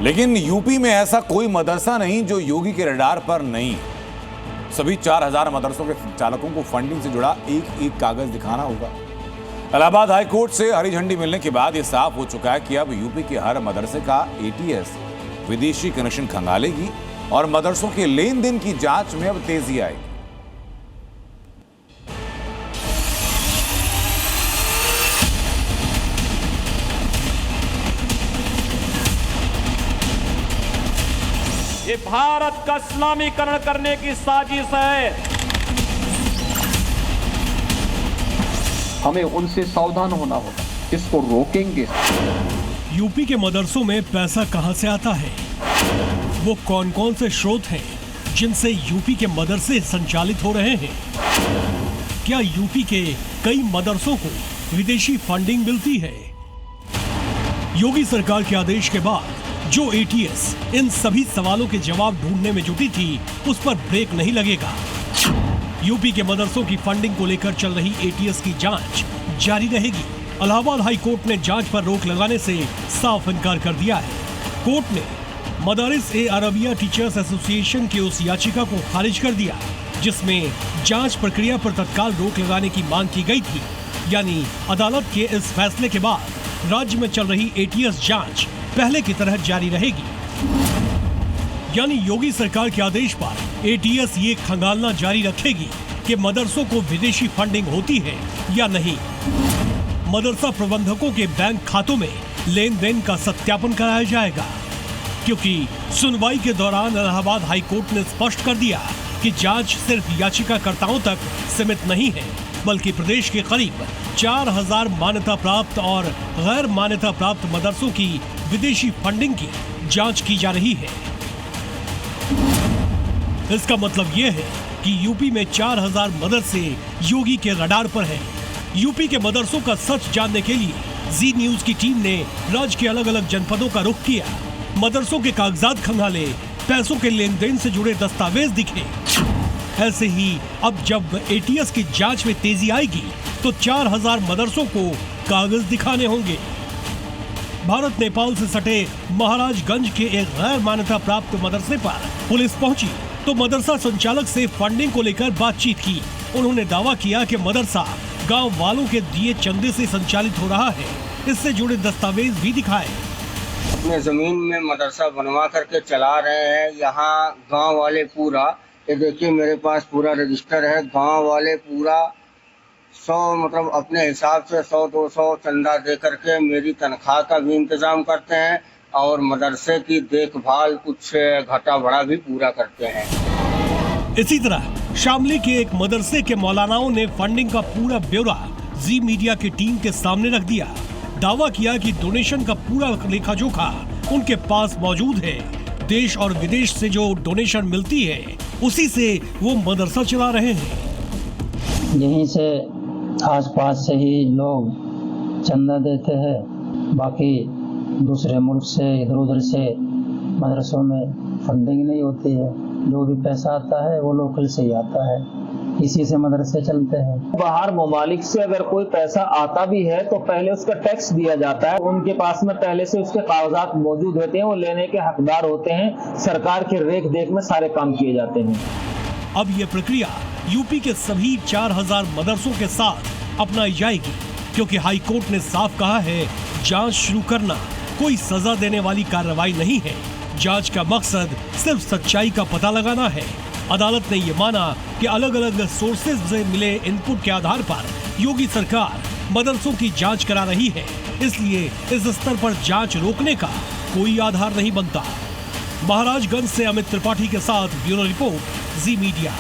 लेकिन यूपी में ऐसा कोई मदरसा नहीं जो योगी के रडार पर नहीं है। सभी 4000 मदरसों के चालकों को फंडिंग से जुड़ा एक एक कागज दिखाना होगा। इलाहाबाद हाई कोर्ट से हरी झंडी मिलने के बाद यह साफ हो चुका है कि अब यूपी के हर मदरसे का एटीएस विदेशी कनेक्शन खंगालेगी और मदरसों के लेन देन की जांच में अब तेजी आएगी। ये भारत का इस्लामीकरण करने की साजिश है। हमें उनसे सावधान होना होगा, इसको रोकेंगे। यूपी के मदरसों में पैसा कहां से आता है? वो कौन कौन से स्रोत हैं जिनसे यूपी के मदरसे संचालित हो रहे हैं? क्या यूपी के कई मदरसों को विदेशी फंडिंग मिलती है? योगी सरकार के आदेश के बाद जो एटीएस इन सभी सवालों के जवाब ढूंढने में जुटी थी, उस पर ब्रेक नहीं लगेगा। यूपी के मदरसों की फंडिंग को लेकर चल रही एटीएस की जांच जारी रहेगी। इलाहाबाद हाई कोर्ट ने जांच पर रोक लगाने से साफ इनकार कर दिया है। कोर्ट ने मदारिस-ए-अरबिया टीचर्स एसोसिएशन की उस याचिका को खारिज कर दिया जिसमें जांच प्रक्रिया पर तत्काल रोक लगाने की मांग की गई थी। यानी अदालत के इस फैसले के बाद राज्य में चल रही एटीएस जांच पहले की तरह जारी रहेगी। यानी योगी सरकार के आदेश पर एटीएस ये खंगालना जारी रखेगी कि मदरसों को विदेशी फंडिंग होती है या नहीं। मदरसा प्रबंधकों के बैंक खातों में लेन देन का सत्यापन कराया जाएगा, क्योंकि सुनवाई के दौरान इलाहाबाद हाई कोर्ट ने स्पष्ट कर दिया कि जांच सिर्फ याचिकाकर्ताओं तक सीमित नहीं है, बल्कि प्रदेश के करीब 4000 मान्यता प्राप्त और गैर मान्यता प्राप्त मदरसों की विदेशी फंडिंग की जांच की जा रही है। इसका मतलब यह है कि यूपी में 4000 मदरसे योगी के रडार पर हैं। यूपी के मदरसों का सच जानने के लिए जी न्यूज की टीम ने राज्य के अलग अलग जनपदों का रुख किया। मदरसों के कागजात खंगाले, पैसों के लेन देन से जुड़े दस्तावेज दिखे। ऐसे ही अब जब एटीएस की जांच में तेजी आएगी तो 4000 मदरसों को कागज दिखाने होंगे। भारत नेपाल से सटे महाराजगंज के एक गैर मान्यता प्राप्त मदरसे पर पुलिस पहुंची तो मदरसा संचालक से फंडिंग को लेकर बातचीत की। उन्होंने दावा किया कि मदरसा गांव वालों के दिए चंदे से संचालित हो रहा है। इससे जुड़े दस्तावेज भी दिखाए। अपने जमीन में मदरसा बनवा करके चला रहे हैं। यहाँ गांव वाले पूरा, ये देखिए मेरे पास पूरा रजिस्टर है, गांव वाले पूरा 100 मतलब अपने हिसाब से 100-200 चंदा दे करके मेरी तनख्वाह का भी इंतजाम करते हैं और मदरसे की देखभाल कुछ घटा बढ़ा भी पूरा करते हैं। इसी तरह शामली के एक मदरसे के मौलानाओं ने फंडिंग का पूरा ब्यौरा जी मीडिया की टीम के सामने रख दिया। दावा किया कि डोनेशन का पूरा लेखा जोखा उनके पास मौजूद है। देश और विदेश से जो डोनेशन मिलती है उसी से वो मदरसा चला रहे हैं। यहीं से आसपास से ही लोग चंदा देते हैं, बाकी दूसरे मुल्क से इधर उधर से मदरसों में फंडिंग नहीं होती है। जो भी पैसा आता है वो लोकल से ही आता है, इसी से मदरसे चलते हैं। बाहर ममालिक से अगर कोई पैसा आता भी है तो पहले उसका टैक्स दिया जाता है। उनके पास में पहले से उसके कागजात मौजूद होते हैं, वो लेने के हकदार होते हैं। सरकार के रेख देख में सारे काम किए जाते हैं। अब ये प्रक्रिया यूपी के सभी 4000 मदरसों के साथ अपनाई जाएगी, क्योंकि हाई कोर्ट ने साफ कहा है जांच शुरू करना कोई सजा देने वाली कार्रवाई नहीं है। जांच का मकसद सिर्फ सच्चाई का पता लगाना है। अदालत ने ये माना कि अलग अलग सोर्सेज से मिले इनपुट के आधार पर योगी सरकार मदरसों की जांच करा रही है, इसलिए इस स्तर पर जांच रोकने का कोई आधार नहीं बनता। महाराजगंज से अमित त्रिपाठी के साथ ब्यूरो रिपोर्ट, जी मीडिया।